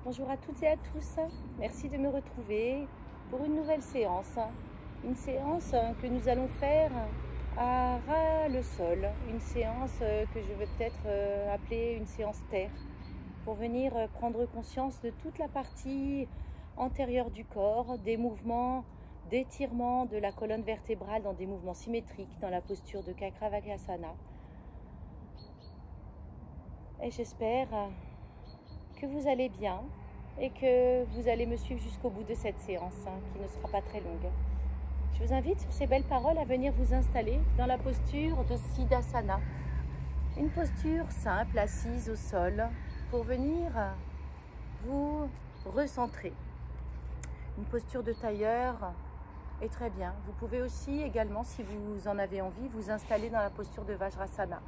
Bonjour à toutes et à tous, merci de me retrouver pour une nouvelle séance. Une séance que nous allons faire à ras le sol, une séance que je vais peut-être appeler une séance terre, pour venir prendre conscience de toute la partie antérieure du corps, des mouvements d'étirement de la colonne vertébrale dans des mouvements symétriques, dans la posture de Kakravakasana. Et j'espère que vous allez bien et que vous allez me suivre jusqu'au bout de cette séance qui ne sera pas très longue. Je vous invite sur ces belles paroles à venir vous installer dans la posture de Siddhasana, une posture simple assise au sol pour venir vous recentrer. Une posture de tailleur est très bien. Vous pouvez aussi également, si vous en avez envie, vous installer dans la posture de Vajrasana,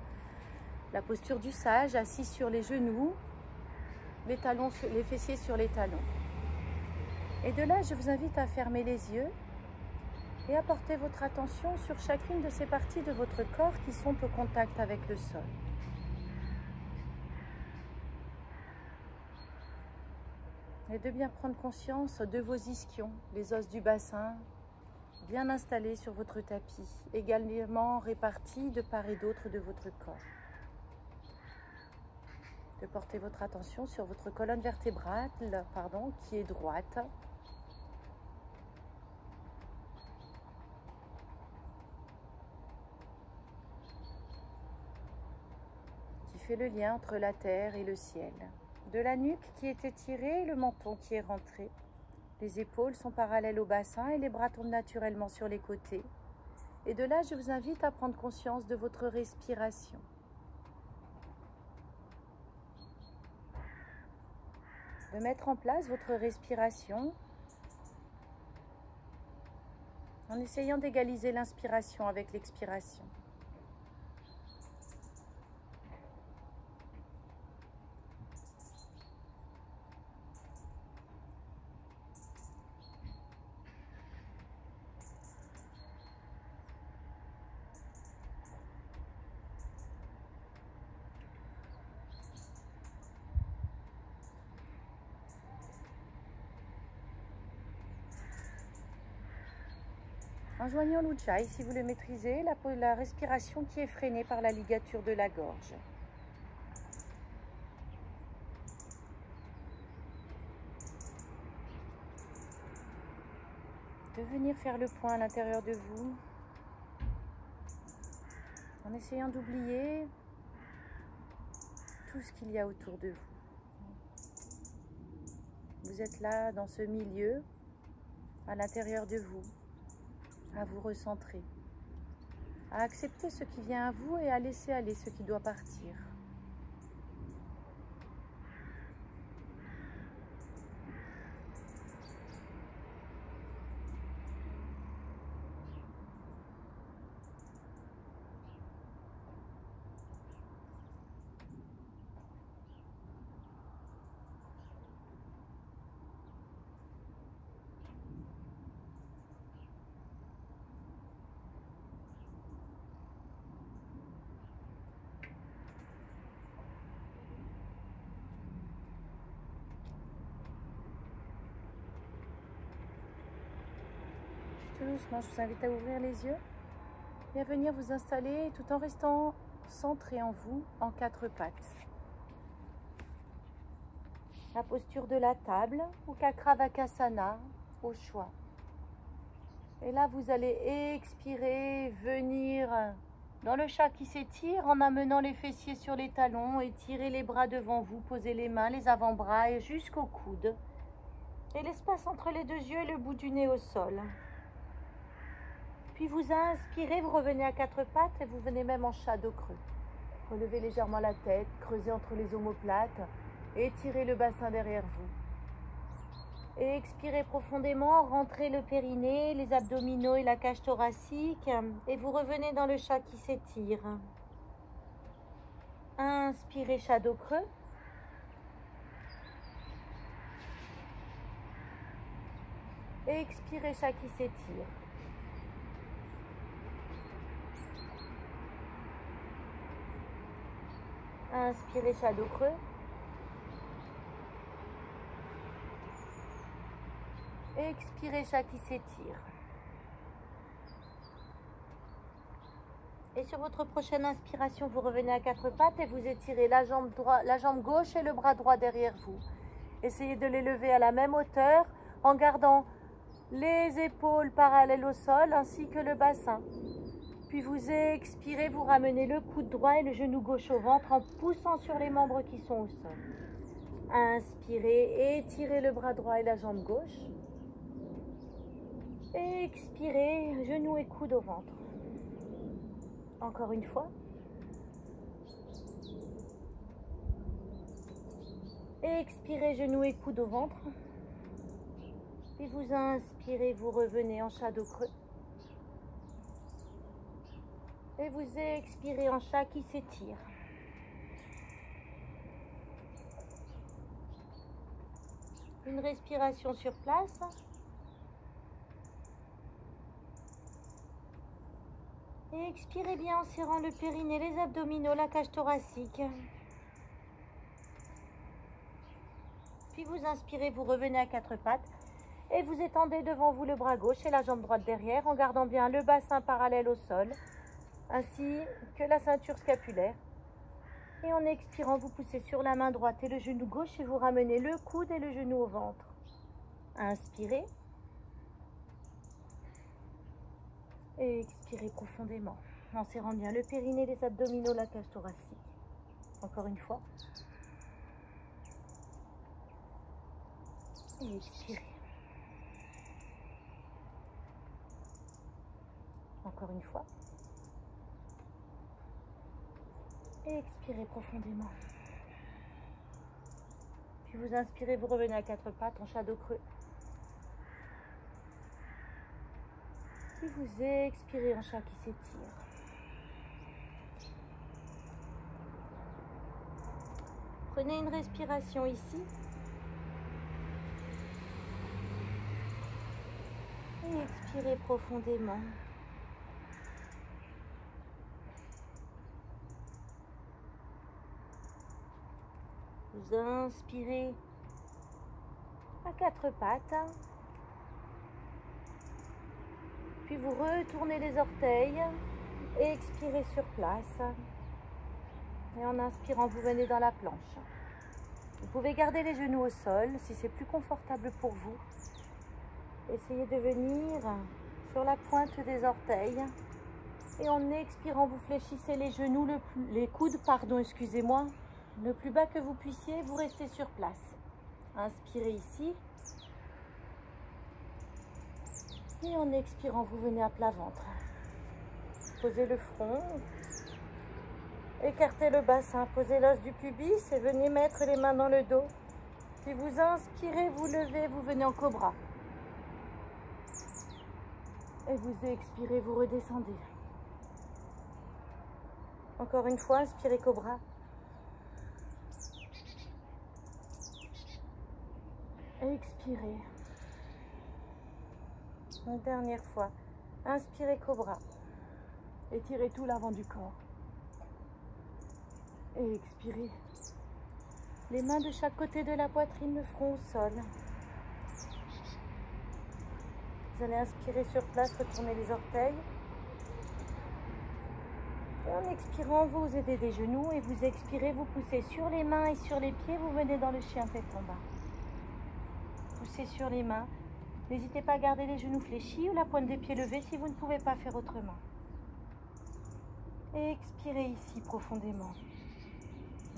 la posture du sage assis sur les genoux, les talons, les fessiers sur les talons. Et de là, je vous invite à fermer les yeux et à porter votre attention sur chacune de ces parties de votre corps qui sont au contact avec le sol. Et de bien prendre conscience de vos ischions, les os du bassin, bien installés sur votre tapis, également répartis de part et d'autre de votre corps. De porter votre attention sur votre colonne vertébrale, qui est droite. Qui fait le lien entre la terre et le ciel. De la nuque qui est étirée et le menton qui est rentré. Les épaules sont parallèles au bassin et les bras tombent naturellement sur les côtés. Et de là, je vous invite à prendre conscience de votre respiration. De mettre en place votre respiration en essayant d'égaliser l'inspiration avec l'expiration. En joignant l'Ujjayi, si vous le maîtrisez, la respiration qui est freinée par la ligature de la gorge. De venir faire le point à l'intérieur de vous, en essayant d'oublier tout ce qu'il y a autour de vous. Vous êtes là, dans ce milieu, à l'intérieur de vous, à vous recentrer, à accepter ce qui vient à vous et à laisser aller ce qui doit partir. Tout doucement, je vous invite à ouvrir les yeux et à venir vous installer tout en restant centré en vous en quatre pattes. La posture de la table ou Kakravakasana au choix. Et là, vous allez expirer, venir dans le chat qui s'étire en amenant les fessiers sur les talons, étirer les bras devant vous, poser les mains, les avant-bras et jusqu'au coude. Et l'espace entre les deux yeux et le bout du nez au sol. Puis vous inspirez, vous revenez à quatre pattes et vous venez même en chat dos creux. Relevez légèrement la tête, creusez entre les omoplates et étirez le bassin derrière vous. Et expirez profondément, rentrez le périnée, les abdominaux et la cage thoracique et vous revenez dans le chat qui s'étire. Inspirez, chat dos creux. Et expirez, chat qui s'étire. Inspirez, chat dos creux. Expirez, chat qui s'étire. Et sur votre prochaine inspiration, vous revenez à quatre pattes et vous étirez la jambe gauche et le bras droit derrière vous. Essayez de les lever à la même hauteur en gardant les épaules parallèles au sol ainsi que le bassin. Puis vous expirez, vous ramenez le coude droit et le genou gauche au ventre en poussant sur les membres qui sont au sol. Inspirez, étirez le bras droit et la jambe gauche. Expirez, genou et coude au ventre. Encore une fois. Expirez, genou et coude au ventre. Et vous inspirez, vous revenez en chat dos creux. Et vous expirez en chat qui s'étire. Une respiration sur place. Et expirez bien en serrant le périnée, les abdominaux, la cage thoracique. Puis vous inspirez, vous revenez à quatre pattes. Et vous étendez devant vous le bras gauche et la jambe droite derrière en gardant bien le bassin parallèle au sol, ainsi que la ceinture scapulaire. Et en expirant, vous poussez sur la main droite et le genou gauche et vous ramenez le coude et le genou au ventre. Inspirez. Et expirez profondément en serrant bien le périnée, les abdominaux, la cage thoracique. Encore une fois. Et expirez. Encore une fois. Et expirez profondément. Puis vous inspirez, vous revenez à quatre pattes en chat dos creux. Puis vous expirez en chat qui s'étire. Prenez une respiration ici. Et expirez profondément. Vous inspirez à quatre pattes. Puis vous retournez les orteils et expirez sur place. Et en inspirant, vous venez dans la planche. Vous pouvez garder les genoux au sol si c'est plus confortable pour vous. Essayez de venir sur la pointe des orteils. Et en expirant, vous fléchissez les genoux, les coudes, excusez-moi, le plus bas que vous puissiez, vous restez sur place. Inspirez ici. Et en expirant, vous venez à plat ventre. Posez le front. Écartez le bassin, posez l'os du pubis et venez mettre les mains dans le dos. Puis vous inspirez, vous levez, vous venez en cobra. Et vous expirez, vous redescendez. Encore une fois, inspirez cobra. Expirez. Une dernière fois. Inspirez cobra. Étirez tout l'avant du corps. Et expirez. Les mains de chaque côté de la poitrine, le front au sol. Vous allez inspirer sur place, retourner les orteils. Et en expirant, vous aidez des genoux et vous expirez, vous poussez sur les mains et sur les pieds, vous venez dans le chien tête en bas. Poussez sur les mains. N'hésitez pas à garder les genoux fléchis ou la pointe des pieds levée si vous ne pouvez pas faire autrement. Et expirez ici profondément.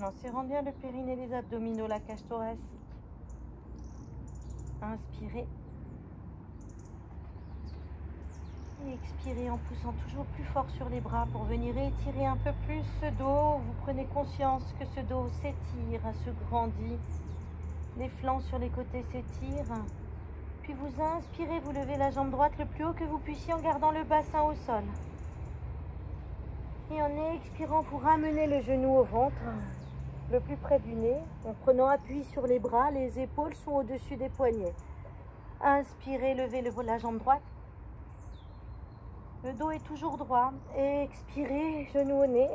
En serrant bien le périnée, les abdominaux, la cage thoracique. Inspirez. Et expirez en poussant toujours plus fort sur les bras pour venir étirer un peu plus ce dos. Vous prenez conscience que ce dos s'étire, se grandit. Les flancs sur les côtés s'étirent. Puis vous inspirez, vous levez la jambe droite le plus haut que vous puissiez en gardant le bassin au sol. Et en expirant, vous ramenez le genou au ventre, le plus près du nez, en prenant appui sur les bras. Les épaules sont au-dessus des poignets. Inspirez, levez la jambe droite. Le dos est toujours droit. Et expirez, genou au nez.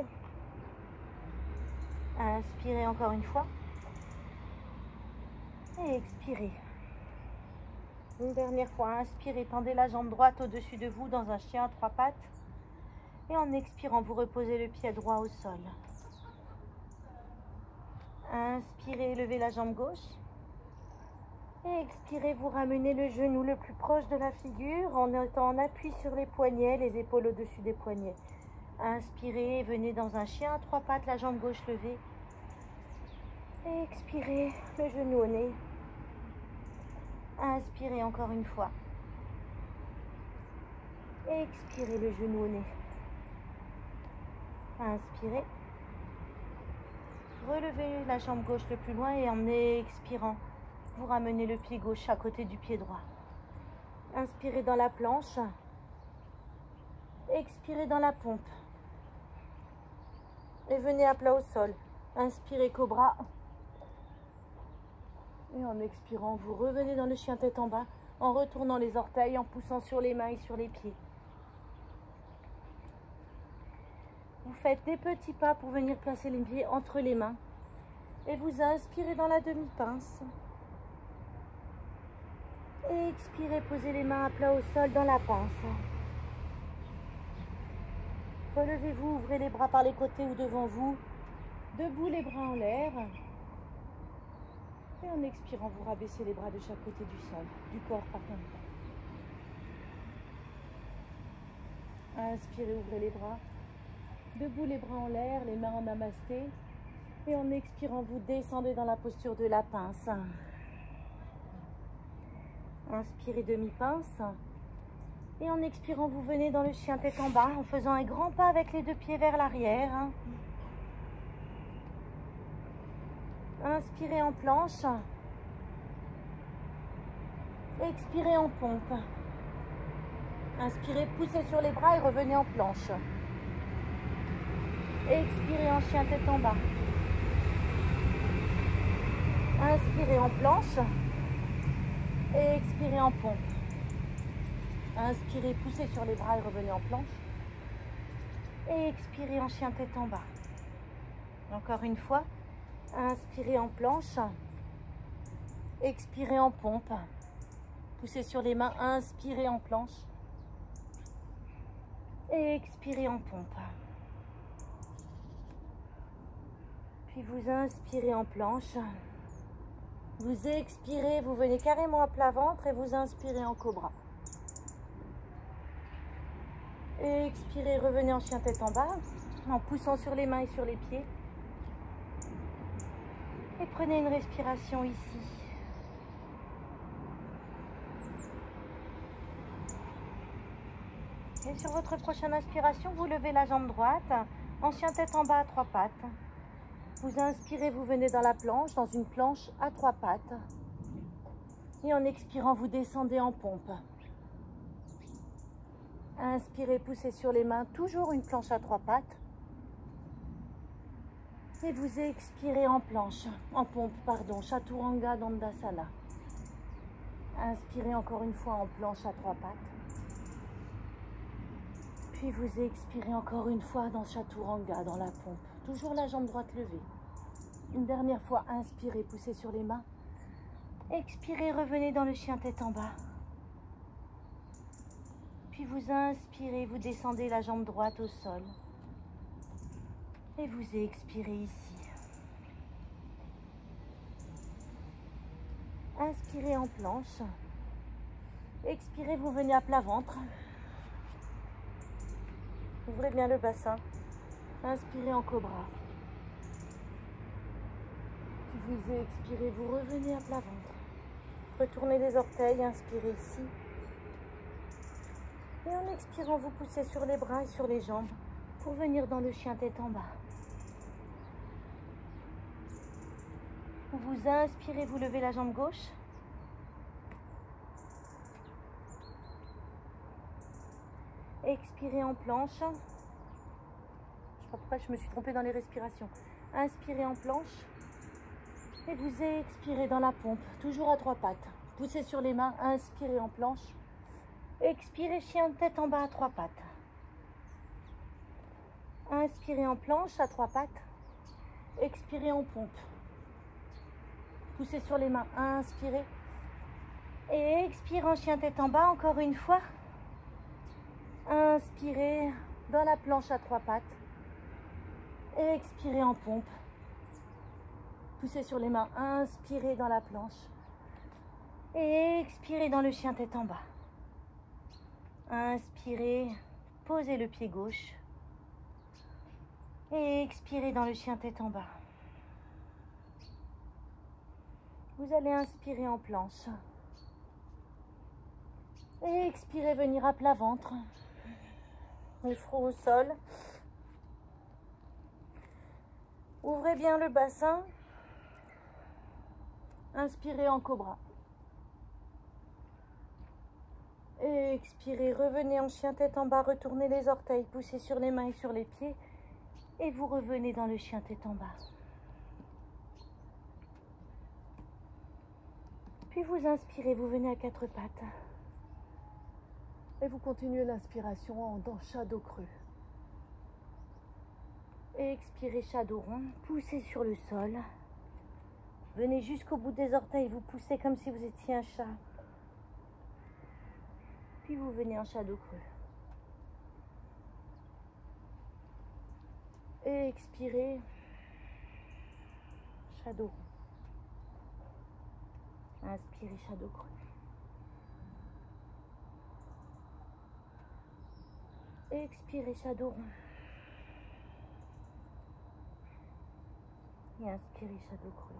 Inspirez encore une fois. Et expirez. Une dernière fois, inspirez, tendez la jambe droite au-dessus de vous dans un chien à 3 pattes. Et en expirant, vous reposez le pied droit au sol. Inspirez, levez la jambe gauche. Et expirez, vous ramenez le genou le plus proche de la figure en étant en appui sur les poignets, les épaules au-dessus des poignets. Inspirez, venez dans un chien à 3 pattes, la jambe gauche levée. Et expirez, le genou au nez. Inspirez encore une fois. Et expirez, le genou au nez. Inspirez. Relevez la jambe gauche le plus loin et en expirant, vous ramenez le pied gauche à côté du pied droit. Inspirez dans la planche. Expirez dans la pompe. Et venez à plat au sol. Inspirez cobra. Et en expirant, vous revenez dans le chien tête en bas en retournant les orteils, en poussant sur les mains et sur les pieds. Vous faites des petits pas pour venir placer les pieds entre les mains. Et vous inspirez dans la demi-pince. Et expirez, posez les mains à plat au sol dans la pince. Relevez-vous, ouvrez les bras par les côtés ou devant vous. Debout, les bras en l'air. Et en expirant, vous rabaissez les bras de chaque côté du sol, du corps, pardon. Inspirez, ouvrez les bras. Debout, les bras en l'air, les mains en namasté. Et en expirant, vous descendez dans la posture de la pince. Inspirez, demi-pince. Et en expirant, vous venez dans le chien tête en bas en faisant un grand pas avec les 2 pieds vers l'arrière. Inspirez en planche. Expirez en pompe. Inspirez, poussez sur les bras et revenez en planche. Expirez en chien tête en bas. Inspirez en planche. Et expirez en pompe. Inspirez, poussez sur les bras et revenez en planche. Et expirez en chien tête en bas. Encore une fois. Inspirez en planche. Expirez en pompe. Poussez sur les mains. Inspirez en planche. Et expirez en pompe. Puis vous inspirez en planche. Vous expirez, vous venez carrément à plat ventre et vous inspirez en cobra. Et expirez, revenez en chien tête en bas, en poussant sur les mains et sur les pieds. Et prenez une respiration ici. Et sur votre prochaine inspiration, vous levez la jambe droite, en chien tête en bas à 3 pattes. Vous inspirez, vous venez dans la planche, dans une planche à 3 pattes. Et en expirant, vous descendez en pompe. Inspirez, poussez sur les mains, toujours une planche à 3 pattes. Et vous expirez en planche, en pompe, pardon, Chaturanga Dandasana. Inspirez encore une fois en planche à 3 pattes. Puis vous expirez encore une fois dans Chaturanga, dans la pompe. Toujours la jambe droite levée. Une dernière fois, inspirez, poussez sur les mains. Expirez, revenez dans le chien tête en bas. Puis vous inspirez, vous descendez la jambe droite au sol. Et vous expirez ici. Inspirez en planche. Expirez, vous venez à plat ventre. Ouvrez bien le bassin. Inspirez en cobra. Puis vous expirez, vous revenez à plat ventre. Retournez les orteils, inspirez ici. Et en expirant, vous poussez sur les bras et sur les jambes pour venir dans le chien tête en bas. Vous inspirez, vous levez la jambe gauche. Expirez en planche. Je ne sais pas pourquoi je me suis trompée dans les respirations. Inspirez en planche. Et vous expirez dans la pompe, toujours à 3 pattes. Poussez sur les mains, inspirez en planche. Expirez, chien tête en bas à 3 pattes. Inspirez en planche à 3 pattes. Expirez en pompe. Poussez sur les mains, inspirez. Et expirez en chien tête en bas encore une fois. Inspirez dans la planche à 3 pattes. Et expirez en pompe. Poussez sur les mains. Inspirez dans la planche. Et expirez dans le chien tête en bas. Inspirez, posez le pied gauche. Et expirez dans le chien tête en bas. Vous allez inspirer en planche. Et expirez, venir à plat ventre. Le front au sol. Ouvrez bien le bassin. Inspirez en cobra. Et expirez, revenez en chien tête en bas, retournez les orteils, poussez sur les mains et sur les pieds. Et vous revenez dans le chien tête en bas. Puis vous inspirez, vous venez à 4 pattes. Et vous continuez l'inspiration dans shadow creux. Et expirez shadow rond, poussez sur le sol. Venez jusqu'au bout des orteils, vous poussez comme si vous étiez un chat. Puis vous venez en shadow creux. Et expirez, shadow rond. Inspirez, shadow creux. Et expirez, shadow rond. Et inspirez, shadow creux.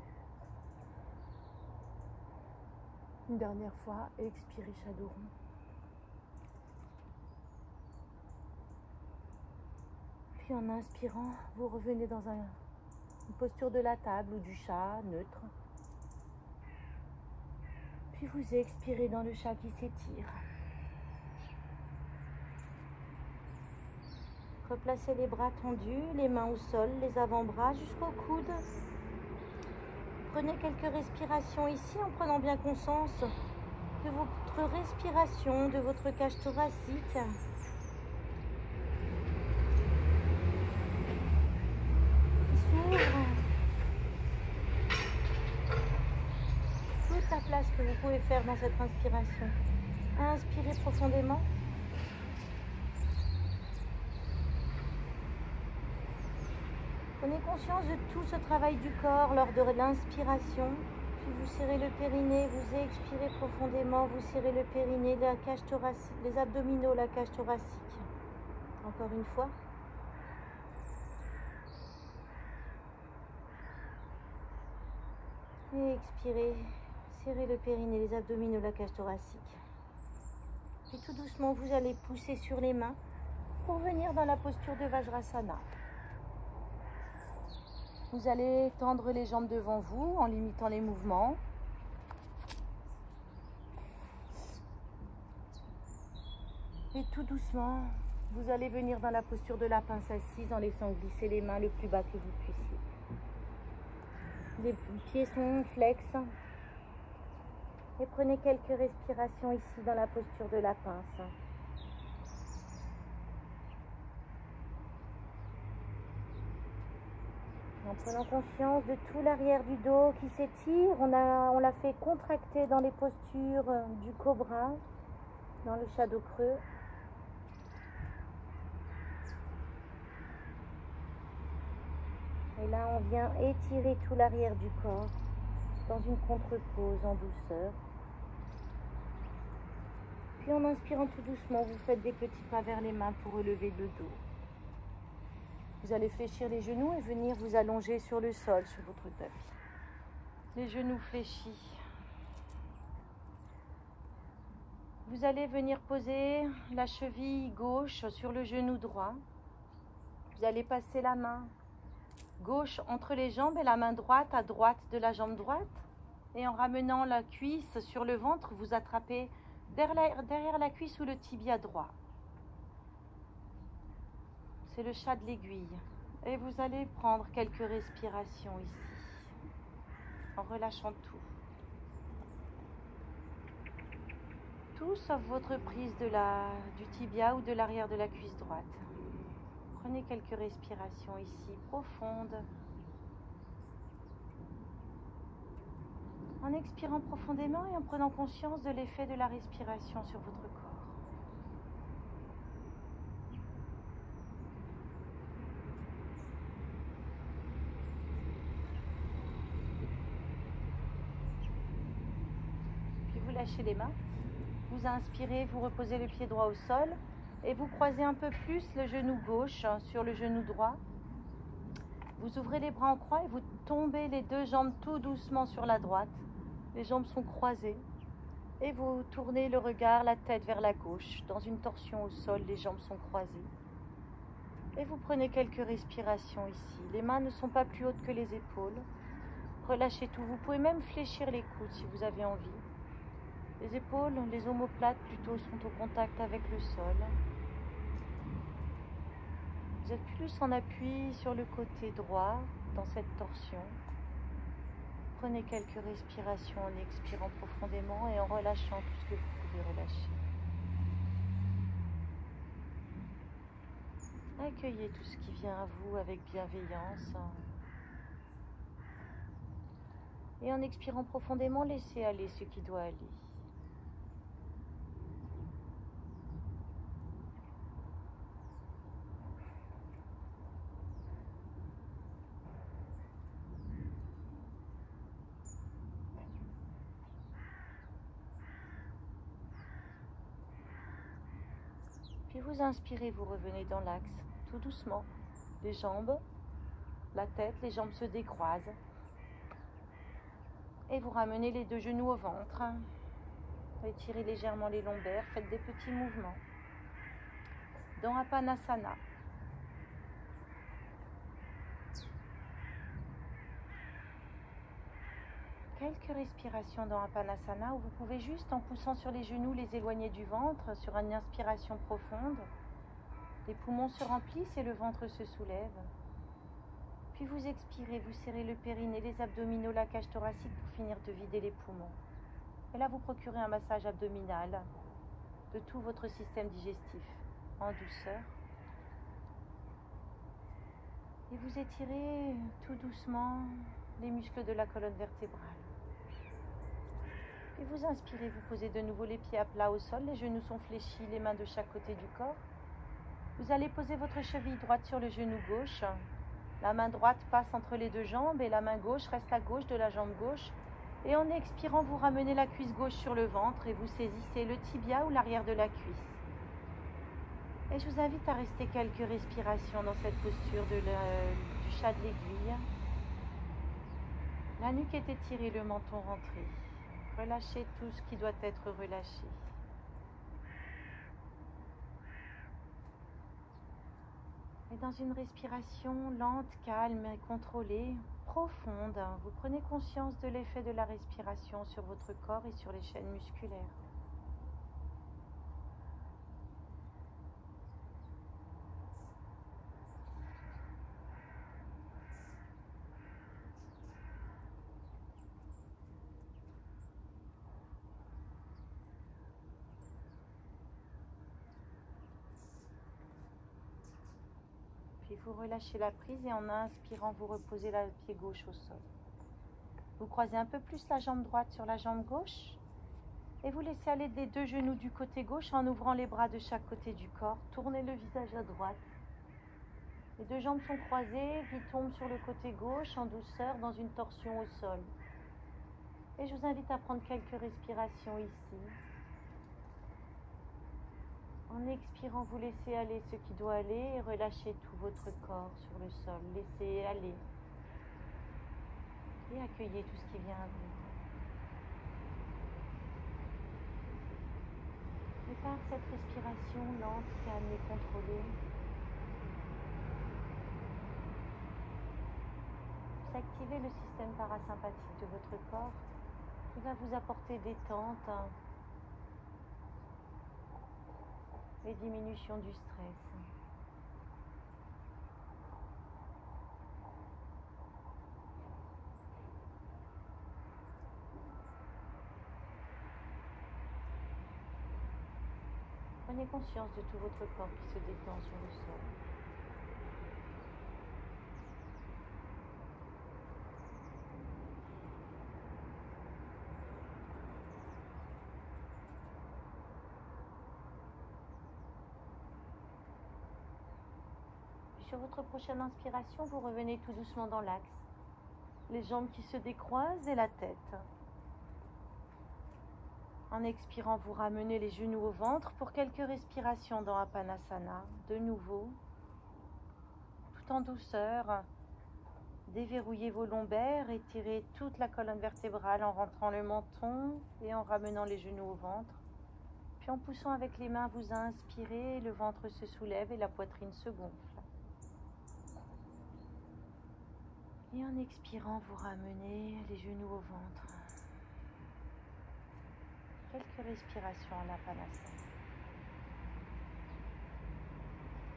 Une dernière fois, et expirez, shadow rond. Puis en inspirant, vous revenez dans une posture de la table ou du chat, neutre. Puis vous expirez dans le chat qui s'étire. Replacez les bras tendus, les mains au sol, les avant-bras jusqu'au coude. Prenez quelques respirations ici en prenant bien conscience de votre respiration, de votre cage thoracique. Qui s'ouvre. Toute la place que vous pouvez faire dans cette inspiration. Inspirez profondément. Prenez conscience de tout ce travail du corps lors de l'inspiration. Puis vous serrez le périnée, vous expirez profondément, vous serrez le périnée, la cage thoracique, les abdominaux, la cage thoracique. Encore une fois. Et expirez, serrez le périnée, les abdominaux, la cage thoracique. Et tout doucement, vous allez pousser sur les mains pour venir dans la posture de Vajrasana. Vous allez tendre les jambes devant vous en limitant les mouvements. Et tout doucement, vous allez venir dans la posture de la pince assise en laissant glisser les mains le plus bas que vous puissiez. Les pieds sont flex. Et prenez quelques respirations ici dans la posture de la pince. En prenant conscience de tout l'arrière du dos qui s'étire, on l'a fait contracter dans les postures du cobra, dans le shadow creux. Et là, on vient étirer tout l'arrière du corps dans une contre-pose en douceur. Puis en inspirant tout doucement, vous faites des petits pas vers les mains pour relever le dos. Vous allez fléchir les genoux et venir vous allonger sur le sol, sur votre tapis. Les genoux fléchis. Vous allez venir poser la cheville gauche sur le genou droit. Vous allez passer la main gauche entre les jambes et la main droite à droite de la jambe droite. Et en ramenant la cuisse sur le ventre, vous attrapez derrière la cuisse ou le tibia droit. C'est le chat de l'aiguille. Et vous allez prendre quelques respirations ici, en relâchant tout. Tout sauf votre prise du tibia ou de l'arrière de la cuisse droite. Prenez quelques respirations ici, profondes. En expirant profondément et en prenant conscience de l'effet de la respiration sur votre corps. Puis vous lâchez les mains. Vous inspirez, vous reposez le pied droit au sol et vous croisez un peu plus le genou gauche sur le genou droit. Vous ouvrez les bras en croix et vous tombez les deux jambes tout doucement sur la droite. Les jambes sont croisées et vous tournez le regard, la tête vers la gauche. Dans une torsion au sol, les jambes sont croisées. Et vous prenez quelques respirations ici. Les mains ne sont pas plus hautes que les épaules. Relâchez tout. Vous pouvez même fléchir les coudes si vous avez envie. Les épaules, les omoplates plutôt, sont au contact avec le sol. Vous êtes plus en appui sur le côté droit dans cette torsion. Prenez quelques respirations en expirant profondément et en relâchant tout ce que vous pouvez relâcher. Accueillez tout ce qui vient à vous avec bienveillance. Et en expirant profondément, laissez aller ce qui doit aller. Puis vous inspirez, vous revenez dans l'axe, tout doucement. Les jambes, la tête, les jambes se décroisent. Et vous ramenez les deux genoux au ventre. Étirez légèrement les lombaires, faites des petits mouvements. Dans Apanasana. Quelques respirations dans Apanasana où vous pouvez juste, en poussant sur les genoux, les éloigner du ventre, sur une inspiration profonde. Les poumons se remplissent et le ventre se soulève. Puis vous expirez, vous serrez le périnée, les abdominaux, la cage thoracique pour finir de vider les poumons. Et là, vous procurez un massage abdominal de tout votre système digestif en douceur. Et vous étirez tout doucement les muscles de la colonne vertébrale. Et vous inspirez, vous posez de nouveau les pieds à plat au sol, les genoux sont fléchis, les mains de chaque côté du corps. Vous allez poser votre cheville droite sur le genou gauche. La main droite passe entre les deux jambes et la main gauche reste à gauche de la jambe gauche. Et en expirant, vous ramenez la cuisse gauche sur le ventre et vous saisissez le tibia ou l'arrière de la cuisse. Et je vous invite à rester quelques respirations dans cette posture du chat de l'aiguille. La nuque est étirée, le menton rentré. Relâchez tout ce qui doit être relâché. Et dans une respiration lente, calme et contrôlée, profonde, vous prenez conscience de l'effet de la respiration sur votre corps et sur les chaînes musculaires. Puis vous relâchez la prise et en inspirant, vous reposez le pied gauche au sol. Vous croisez un peu plus la jambe droite sur la jambe gauche et vous laissez aller les deux genoux du côté gauche en ouvrant les bras de chaque côté du corps. Tournez le visage à droite. Les deux jambes sont croisées, qui tombent sur le côté gauche en douceur dans une torsion au sol. Et je vous invite à prendre quelques respirations ici. En expirant, vous laissez aller ce qui doit aller et relâchez tout votre corps sur le sol. Laissez aller et accueillez tout ce qui vient à vous. Et par cette respiration lente, calme et contrôlée, vous activez le système parasympathique de votre corps qui va vous apporter détente et diminution du stress. Prenez conscience de tout votre corps qui se détend sur le sol. Sur votre prochaine inspiration, vous revenez tout doucement dans l'axe. Les jambes qui se décroisent et la tête. En expirant, vous ramenez les genoux au ventre pour quelques respirations dans Apanasana. De nouveau, tout en douceur, déverrouillez vos lombaires, étirez toute la colonne vertébrale en rentrant le menton et en ramenant les genoux au ventre. Puis en poussant avec les mains, vous inspirez, le ventre se soulève et la poitrine se gonfle. Et en expirant, vous ramenez les genoux au ventre. Quelques respirations en Apanasana.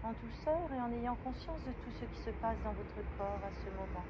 En douceur et en ayant conscience de tout ce qui se passe dans votre corps à ce moment.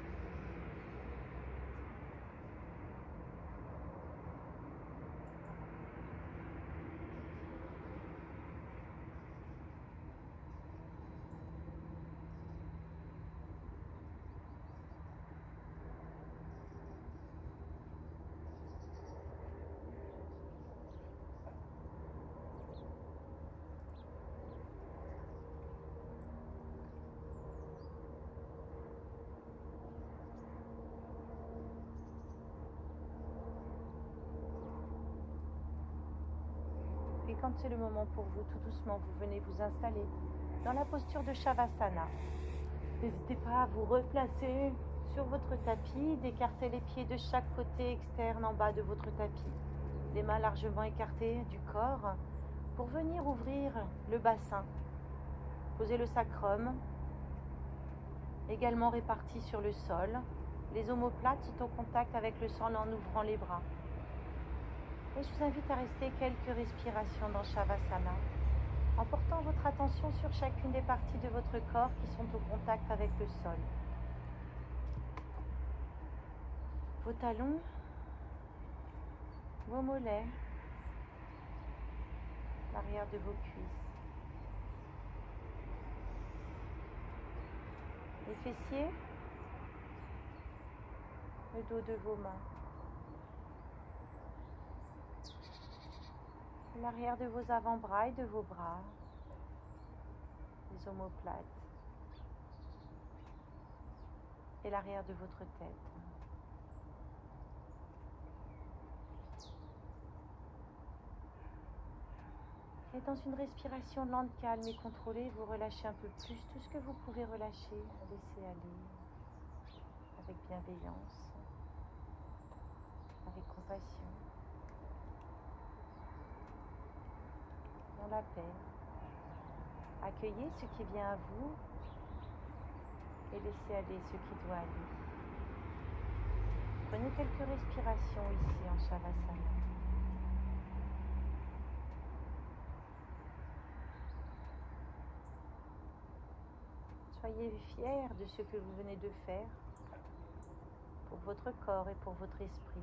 Et quand c'est le moment pour vous, tout doucement, vous venez vous installer dans la posture de Shavasana. N'hésitez pas à vous replacer sur votre tapis, d'écarter les pieds de chaque côté externe en bas de votre tapis. Les mains largement écartées du corps pour venir ouvrir le bassin. Posez le sacrum, également réparti sur le sol. Les omoplates sont au contact avec le sol en ouvrant les bras. Et je vous invite à rester quelques respirations dans Shavasana, en portant votre attention sur chacune des parties de votre corps qui sont au contact avec le sol. Vos talons, vos mollets, l'arrière de vos cuisses, les fessiers, le dos de vos mains. L'arrière de vos avant-bras et de vos bras, les omoplates et l'arrière de votre tête. Et dans une respiration lente, calme et contrôlée, vous relâchez un peu plus tout ce que vous pouvez relâcher, laissez aller avec bienveillance, avec compassion. Dans la paix. Accueillez ce qui vient à vous et laissez aller ce qui doit aller. Prenez quelques respirations ici en Shavasana. Soyez fiers de ce que vous venez de faire pour votre corps et pour votre esprit.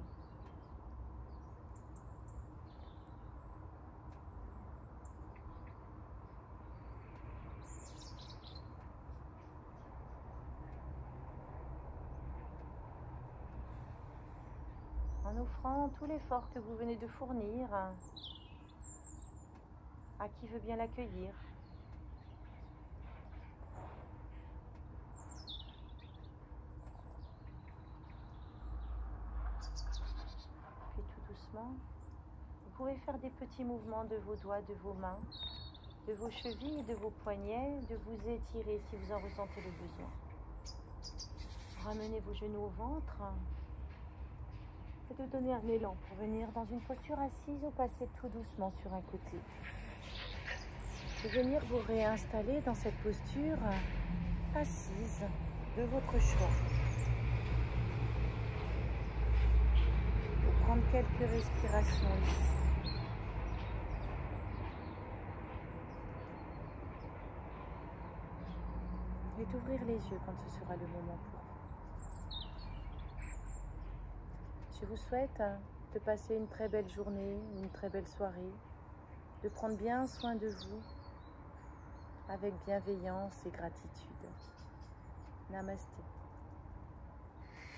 En offrant tout l'effort que vous venez de fournir à qui veut bien l'accueillir. Puis tout doucement, vous pouvez faire des petits mouvements de vos doigts, de vos mains, de vos chevilles, de vos poignets, de vous étirer si vous en ressentez le besoin. Ramenez vos genoux au ventre. Et de donner un élan pour venir dans une posture assise ou passer tout doucement sur un côté. De venir vous réinstaller dans cette posture assise de votre choix. Pour prendre quelques respirations ici. Et d'ouvrir les yeux quand ce sera le moment pour vous. Je vous souhaite de passer une très belle journée, une très belle soirée, de prendre bien soin de vous avec bienveillance et gratitude. Namasté.